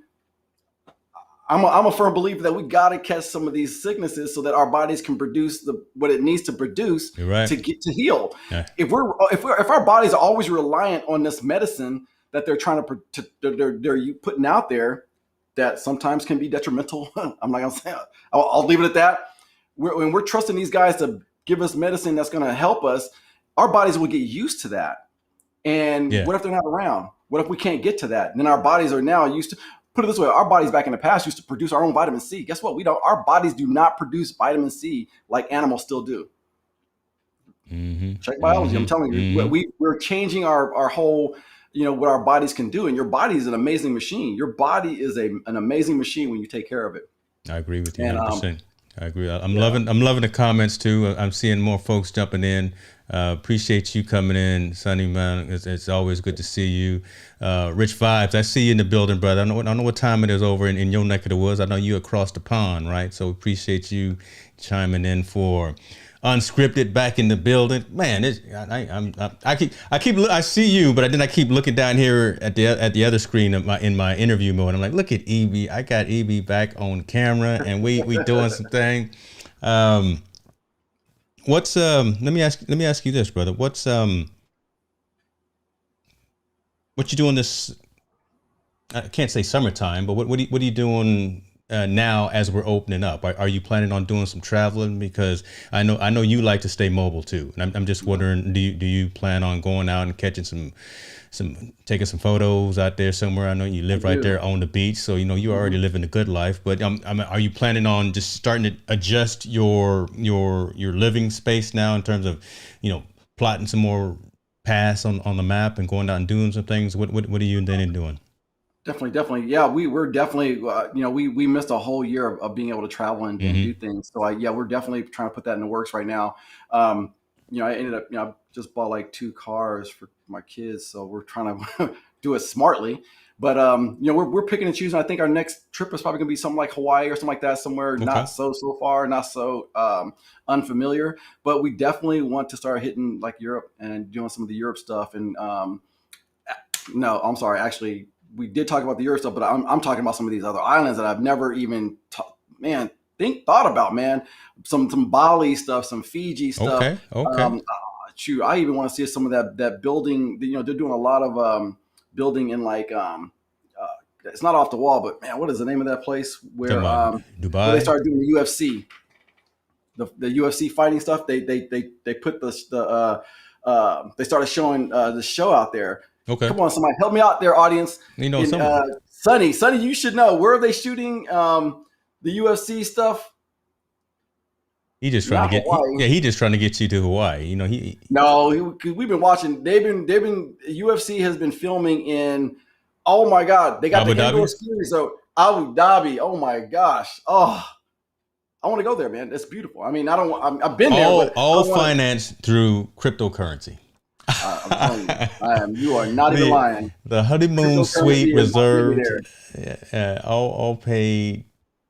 I'm a firm believer that we got to catch some of these sicknesses so that our bodies can produce what it needs to produce You're right. to get to heal. Yeah. If our bodies are always reliant on this medicine that they're trying they're putting out there, that sometimes can be detrimental. I'm not gonna say. I'll leave it at that. When we're trusting these guys to give us medicine that's going to help us, our bodies will get used to that. And Yeah. what if they're not around? What if we can't get to that? And then our bodies are now used to. Put it this way: our bodies back in the past used to produce our own vitamin C. Guess what? We don't. Our bodies do not produce vitamin C like animals still do. Mm-hmm. Check biology. I'm telling you, we're changing our whole, what our bodies can do. And your body is an amazing machine. Your body is an amazing machine when you take care of it. I agree with you And 100%. I agree. I'm loving the comments too. I'm seeing more folks jumping in. Appreciate you coming in, Sonny, man. It's always good to see you. Rich Vibes, I see you in the building, brother. I don't know what time it is over in your neck of the woods. I know you across the pond, right? So appreciate you chiming in for Unscripted back in the building, man. I see you, but then I keep looking down here at the other screen of in my interview mode. I'm like, look at EB. I got EB back on camera, and we doing some thing. What's let me ask you this, brother. What you doing this? I can't say summertime, but what are you doing? Now, as we're opening up, are you planning on doing some traveling? Because I know you like to stay mobile too, and I'm just wondering, do you plan on going out and catching taking some photos out there somewhere? I know you live right there on the beach, so you already living a good life. But are you planning on just starting to adjust your living space now in terms of plotting some more paths on the map and going out and doing some things? What are you intending doing? Definitely. Yeah, we're definitely, we missed a whole year of being able to travel and do things. So we're definitely trying to put that in the works right now. I ended up, I just bought like 2 cars for my kids. So we're trying to do it smartly. But, we're picking and choosing. I think our next trip is probably gonna be something like Hawaii or something like that, somewhere not so far, not so unfamiliar. But we definitely want to start hitting like Europe and doing some of the Europe stuff. And no, I'm sorry, actually, we did talk about the Euro stuff, but I'm talking about some of these other islands that I've never even thought about, man. Some Bali stuff, some Fiji stuff. Okay. Shoot, I even want to see some of that building. They're doing a lot of building in like it's not off the wall, but man, what is the name of that place where Dubai? Where they started doing the UFC, the UFC fighting stuff. They put they started showing the show out there. Okay. Come on, somebody help me out there, audience. Sonny, you should know. Where are they shooting the UFC stuff? He just trying to get he just trying to get you to Hawaii. We've been watching. They've been UFC has been filming in. Oh my God, they got Abu the Dhabi? indoor series. So Abu Dhabi. Oh my gosh. Oh, I want to go there, man. It's beautiful. I mean, I've been there. All financed through cryptocurrency. I'm telling you, you are not even lying. The honeymoon suite reserved, all paid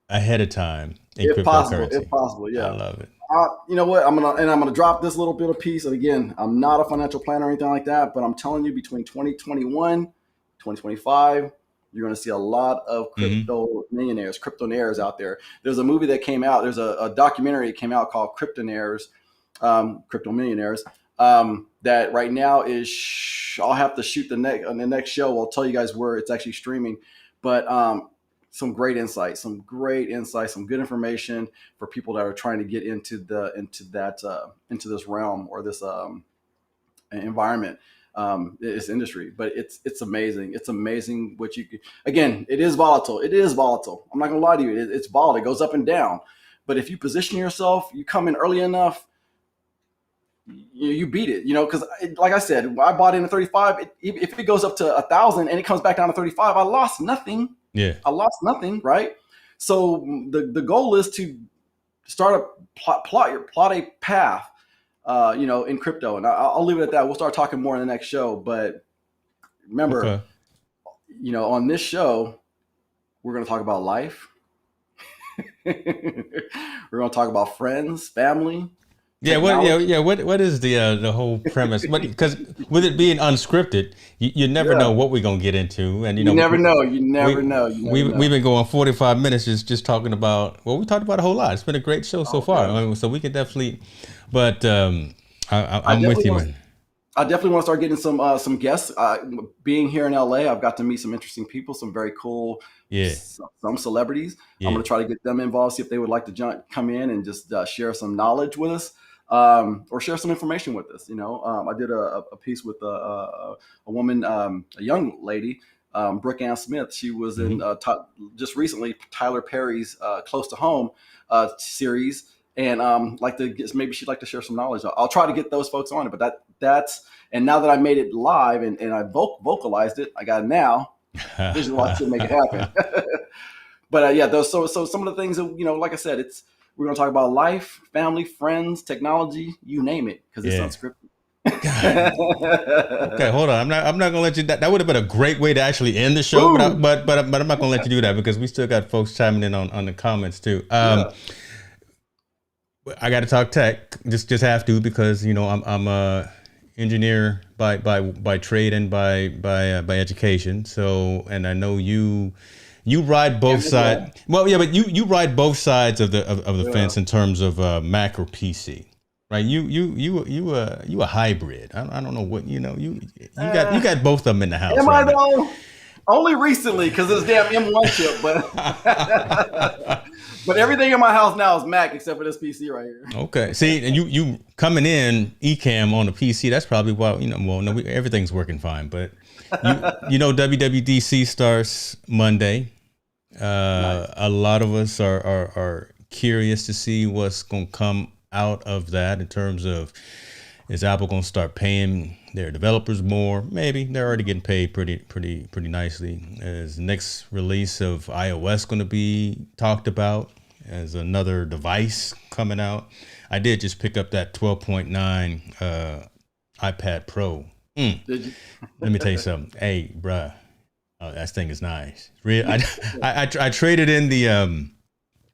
ahead of time in cryptocurrency. If possible, yeah. I love it. You know what? I'm gonna drop this little bit of piece. And again, I'm not a financial planner or anything like that, but I'm telling you, between 2021, 2025, you're going to see a lot of crypto millionaires out there. There's a movie that came out. There's a documentary that came out called Crypto Millionaires. That right now is I'll have to shoot the next show. I'll tell you guys where it's actually streaming, but some great insights, some good information for people that are trying to get into this realm or this environment, this industry. But it's amazing. It's amazing what you can. Again, it is volatile. I'm not gonna lie to you. It's volatile. It goes up and down. But if you position yourself, you come in early enough, you beat it, because like I said, I bought in at 35. If it goes up to 1,000 and it comes back down to 35, I lost nothing. Yeah, I lost nothing, right? So the goal is to start plot a path, in crypto, and I'll leave it at that. We'll start talking more in the next show. But remember, on this show, we're going to talk about life. We're going to talk about friends, family. Yeah, what yeah, technology. yeah, what is the whole premise? Because with it being unscripted, you never know Yeah, what we're gonna get into, and you never know. You we never know. You never we've know. been going 45 minutes just talking about, well, we talked about a whole lot. It's been a great show so Oh far. yeah, I mean, so we can definitely, but I I'm with definitely you, want to. man. I definitely want to start getting some guests. Being here in LA, I've got to meet some interesting people, some very cool, Yeah, some celebrities. I'm yeah. going to try to get them involved, see if they would like to come in and just share some knowledge with us, or share some information with us. I did a piece with a woman, a young lady, Brooke Ann Smith. She was in Hmm. just recently Tyler Perry's "Close to Home" series, and maybe she'd like to share some knowledge. I'll try to get those folks on it, but that's and now that I made it live and I vocalized it, I got to now visualize it and make it happen. But yeah, those so some of the things that like I said, we're gonna talk about life, family, friends, technology, you name it, because it's Yeah. unscripted. God. Okay, hold on. I'm not gonna let you. That would have been a great way to actually end the show, but Ooh, I'm not gonna let you do that because we still got folks chiming in on the comments too. yeah, I got to talk tech. Just have to because I'm a engineer by trade and by education. So, and I know you ride both and as sides. well. Well, yeah, but you ride both sides of the Yeah. fence in terms of Mac or PC. Right, you a hybrid. I don't know what you Uh, got both of them in the house am I right now. though? Only recently, because this damn M1 chip, but but everything in my house now is Mac except for this PC right here. Okay. See, and you coming in Ecamm on the PC. That's probably why Well, no, everything's working fine. But WWDC starts Monday. Nice. A lot of us are curious to see what's going to come out of that in terms of, is Apple going to start paying their developers more? Maybe they're already getting paid pretty nicely. Is the next release of iOS going to be talked about as another device coming out? I did just pick up that 12.9 iPad Pro. Did you? Let me tell you something. Hey, bruh, oh, that thing is nice. Real, I traded in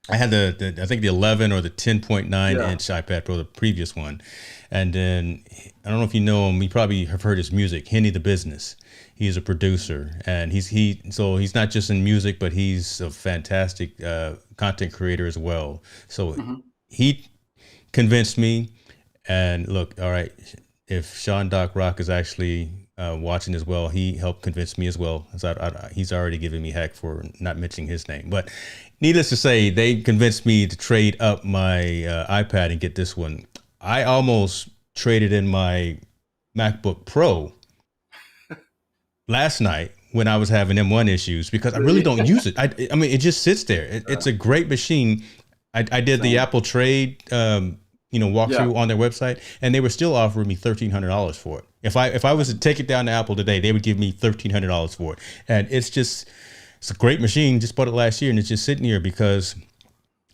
I had the I think the 11 or the 10.9 Yeah. inch iPad Pro, the previous one, and then I don't know if you know him. You probably have heard his music, Henny the Business. He's a producer, and he's not just in music, but he's a fantastic content creator as well. So Mhm. he convinced me. And look, all right, if Sean Doc Rock is actually watching as well, he helped convince me as well. As he's already given me heck for not mentioning his name. But needless to say, they convinced me to trade up my iPad and get this one. I almost traded in my MacBook Pro last night when I was having M1 issues because I really don't use it. I mean, it just sits there. It's a great machine. I did the Same. Apple Trade, Yeah. walkthrough on their website, and they were still offering me $1,300 for it. If I was to take it down to Apple today, they would give me $1,300 for it, and it's a great machine. Just bought it last year, and it's just sitting here because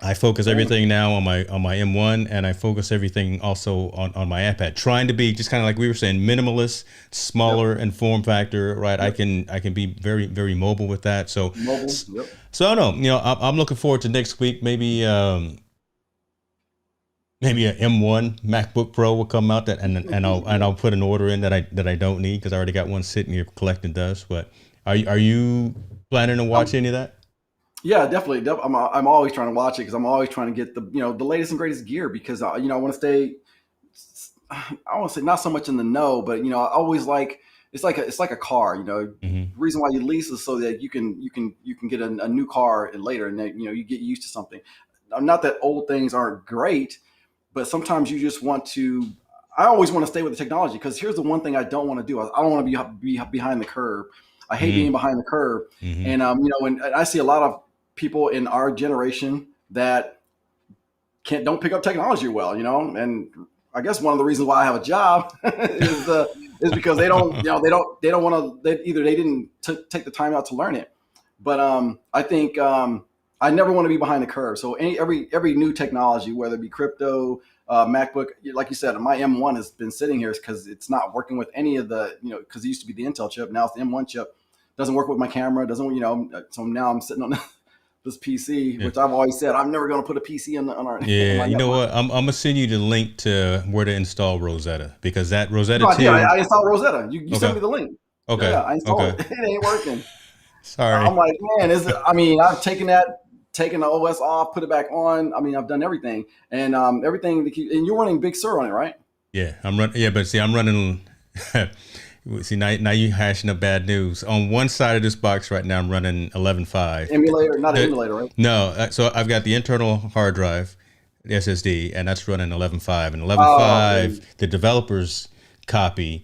I focus Same. everything now on my M1, and I focus everything also on my iPad, trying to be just kind of like we were saying, minimalist, Yep. smaller in form factor. Right, I Yep. can be very very mobile with that. So Mobile. Yep. so I don't know. I'm looking forward to next week. Maybe a M1 MacBook Pro will come out and I'll put an order in that I don't need because I already got one sitting here collecting dust. But are you planning to watch any of that? Yeah, definitely. I'm always trying to watch it because I'm always trying to get the latest and greatest gear because I want to stay. I want to say not so much in the know, but I always like it's like a car. The Hmm. reason why you lease is so that you can get a new car and later, and then you get used to something. Not that old things aren't great, but sometimes you just want to. I always want to stay with the technology because here's the one thing I don't want to do. I don't want to be behind the curve. I hate being Hmm. behind the curve, Hmm. and and I see a lot of people in our generation that don't pick up technology well, and I guess one of the reasons why I have a job is because they don't, they don't want to. Either they didn't take the time out to learn it, but I think I never want to be behind the curve. So every new technology, whether it be crypto, MacBook, like you said, my M1 has been sitting here because it's not working with any of the, because it used to be the Intel chip, now it's the M1 chip. Doesn't work with my camera. Doesn't. So now I'm sitting on this PC, which I've always said I'm never going to put a PC on our. Yeah, on my you know network. what? I'm gonna send you the link to where to install Rosetta, because that Rosetta No, I did. 2. I installed Rosetta. You sent Okay. me the link. Okay. Yeah, I installed Okay. it. It ain't working. Sorry. I'm like, man, is it? I mean, I've taken the OS off, put it back on. I mean, I've done everything and everything to keep. And you're running Big Sur on it, right? Yeah, I'm running. Yeah, but see, I'm running. See, now you hashing up bad news. On one side of this box right now, I'm running 11.5. Emulator, not an emulator, right? No, so I've got the internal hard drive, the SSD, and that's running 11.5. And Oh, 11.5, the developer's copy,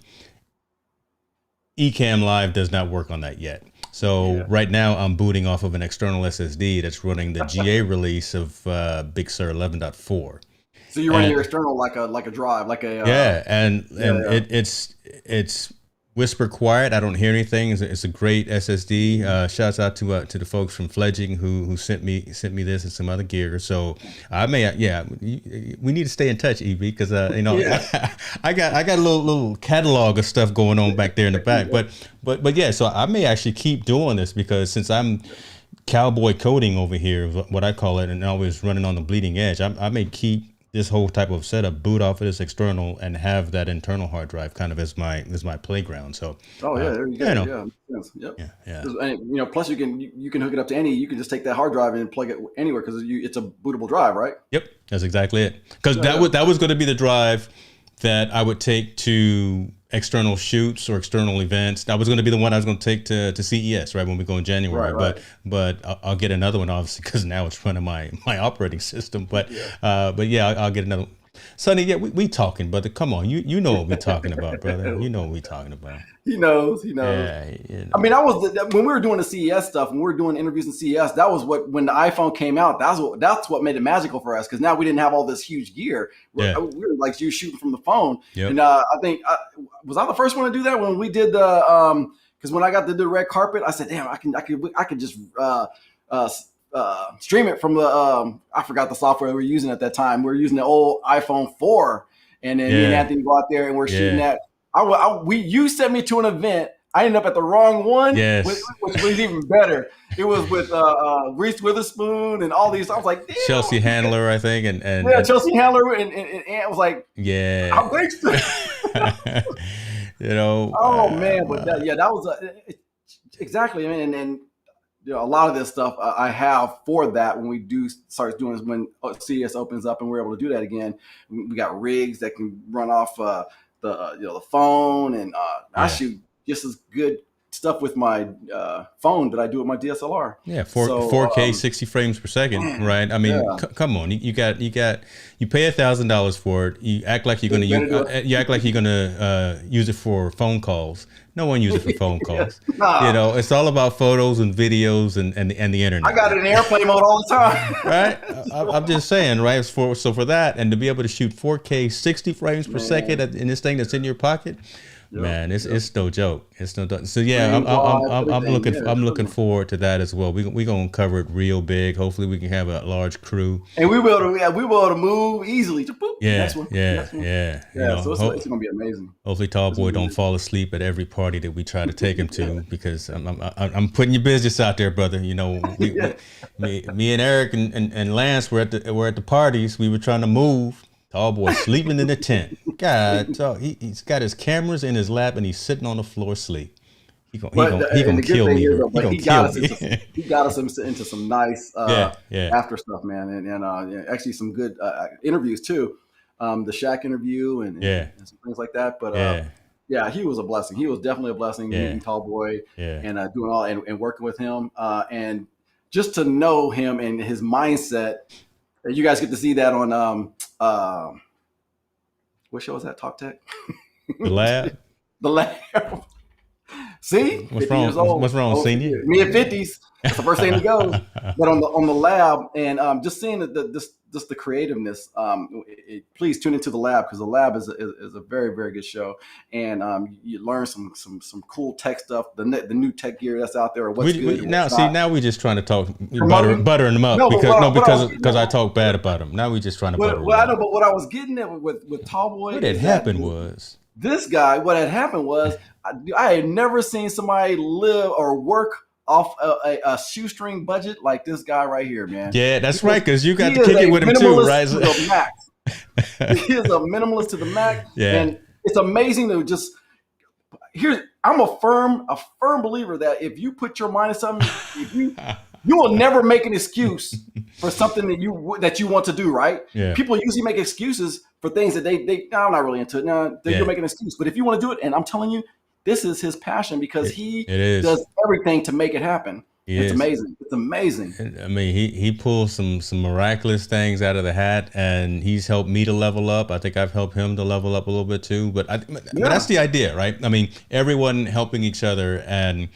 Ecamm Live does not work on that yet. So right now I'm booting off of an external SSD that's running the GA release of Big Sur 11.4. so you're running your external like a drive, like a Yeah, and it's whisper quiet. I don't hear anything. It's a great SSD. Shouts out to the folks from Fledging who sent me this and some other gear. So I may we need to stay in touch, EB, because I got a little catalog of stuff going on back there in the back. But yeah, so I may actually keep doing this, because since I'm cowboy coding over here, what I call it, and always running on the bleeding edge, I may keep this whole type of setup, boot off of this external, and have that internal hard drive kind of as my playground. So there you go. Yep. Yeah. And, plus you can hook it up to you can just take that hard drive and plug it anywhere, because it's a bootable drive, right? Yep, that's exactly it. Because that was going to be the drive that I would take to external shoots or external events. That was going to be the one I was going to take to CES, right, when we go in January. Right. But I'll get another one, obviously, because now it's running my operating system. But I'll get another one. Sonny, yeah, we talking, brother. Come on, you know what we talking about, brother. You know what we talking about. He knows. Yeah, I mean, when we were doing the CES stuff, when we were doing interviews in CES, that was when the iPhone came out. That's what made it magical for us, because now we didn't have all this huge gear. We were like you shooting from the phone. Yep. And I think was I the first one to do that when we did the because when I got to do the red carpet, I said, damn, I could just stream it from the I forgot the software we were using at that time. We were using the old iPhone 4, and then me and Anthony go out there and we're shooting that. You sent me to an event. I ended up at the wrong one, which was even better. It was with Reese Witherspoon and all these. I was like, damn. Chelsea Handler, I think, and Chelsea Handler and Ant was like, I'm grateful. Oh man, but that was exactly. I mean, and a lot of this stuff I have for that when we do start doing is when CES opens up and we're able to do that again. We got rigs that can run off the phone, and I shoot just as good stuff with my phone that I do with my DSLR. Yeah, 4K 60 frames per second, right? I mean, come on, you pay $1,000 for it. You act like you're going to use it for phone calls. No one uses it for phone calls. Nah. It's all about photos and videos and the internet. I got it in airplane mode all the time. Right? I'm just saying, right? So for that, and to be able to shoot 4K 60 frames per second in this thing that's in your pocket, man, it's no joke. It's no joke. So yeah, I'm looking forward to that as well. We gonna cover it real big. Hopefully we can have a large crew, and we will to move easily. Yeah. So it's gonna be amazing. Hopefully Tall Boy don't fall asleep at every party that we try to take him to, because I'm putting your business out there, brother. Me and Eric and Lance were at the parties. We were trying to move. Tall Boy sleeping in the tent. God, so he's got his cameras in his lap and he's sitting on the floor asleep. He gonna kill me. He got us into some nice after stuff, man, and actually some good interviews too. The Shaq interview and some things like that. But he was a blessing. He was definitely a blessing meeting Tall Boy and doing all and working with him and just to know him and his mindset. You guys get to see that on what show is that? Talk Tech? The Lab. The Lab. See, what's wrong? What's wrong, senior? Me at 50s. That's the first thing to go. But on the Lab, and just seeing the creativeness. Please tune into the Lab, because the Lab is a very, very good show, and you learn some cool tech stuff. The new tech gear that's out there. Or what's good. Now we're just trying to talk buttering them up because I talk bad about them. Now we're just trying to butter them up. I know, but what I was getting at with Tall Boy. What had happened was this guy. What had happened was I had never seen somebody live or work off a shoestring budget like this guy right here, man. Yeah, that's right. Because you got He to is kick a it with him too, minimalist right? to the max. He is a minimalist to the max, Yeah. and it's amazing to just. I'm a firm believer that if you put your mind to something, if you will never make an excuse for something that you want to do, right? Yeah. People usually make excuses for things that no, I'm not really into it. No, you'll make an excuse. But if you want to do it, and I'm telling you, this is his passion because he does everything to make it happen. It's amazing. It's amazing. I mean, he pulls some miraculous things out of the hat, and he's helped me to level up. I think I've helped him to level up a little bit too. But that's the idea, right? I mean, everyone helping each other, and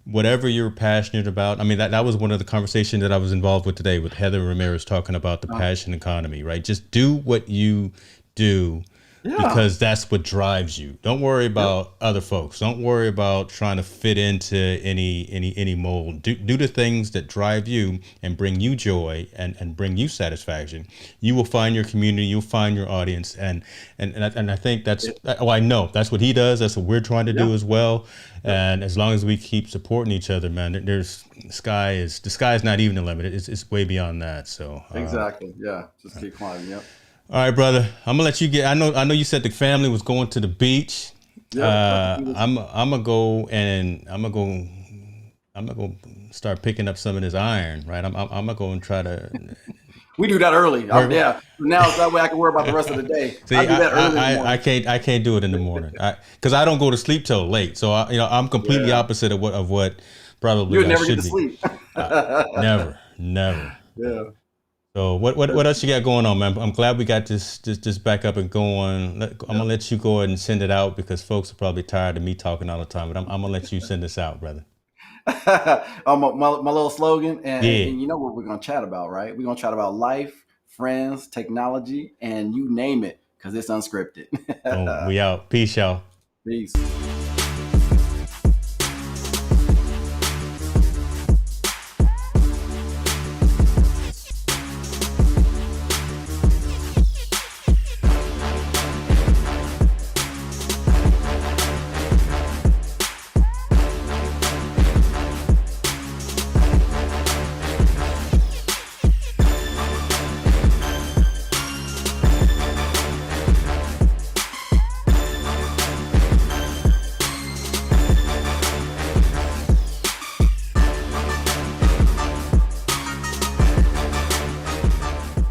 whatever you're passionate about. I mean, that was one of the conversations that I was involved with today with Heather Ramirez talking about the passion economy, right? Just do what you do. Because that's what drives you. Don't worry about other folks. Don't worry about trying to fit into any mold. Do the things that drive you and bring you joy and bring you satisfaction. You will find your community. You'll find your audience. And I think that's. I know that's what he does. That's what we're trying to do as well. And as long as we keep supporting each other, man, the sky is not even the limit. It's way beyond that. So exactly. Yeah. Just keep climbing. Yep. All right, brother. I'm gonna let you get. I know you said the family was going to the beach. Yeah, I'm gonna go start picking up some of this iron. Right. I'm gonna go and try to. We do that early. Now that way I can worry about the rest of the day. See, I do that early. I can't do it in the morning because I don't go to sleep till late. So I'm completely opposite of what probably you would never should get to sleep. Never. Yeah. So what else you got going on, man? I'm glad we got this back up and going. I'm gonna let you go ahead and send it out because folks are probably tired of me talking all the time. But I'm gonna let you send this out, brother. my little slogan, and you know what we're gonna chat about, right? We're gonna chat about life, friends, technology, and you name it, because it's unscripted. Boom, we out. Peace, y'all. Peace.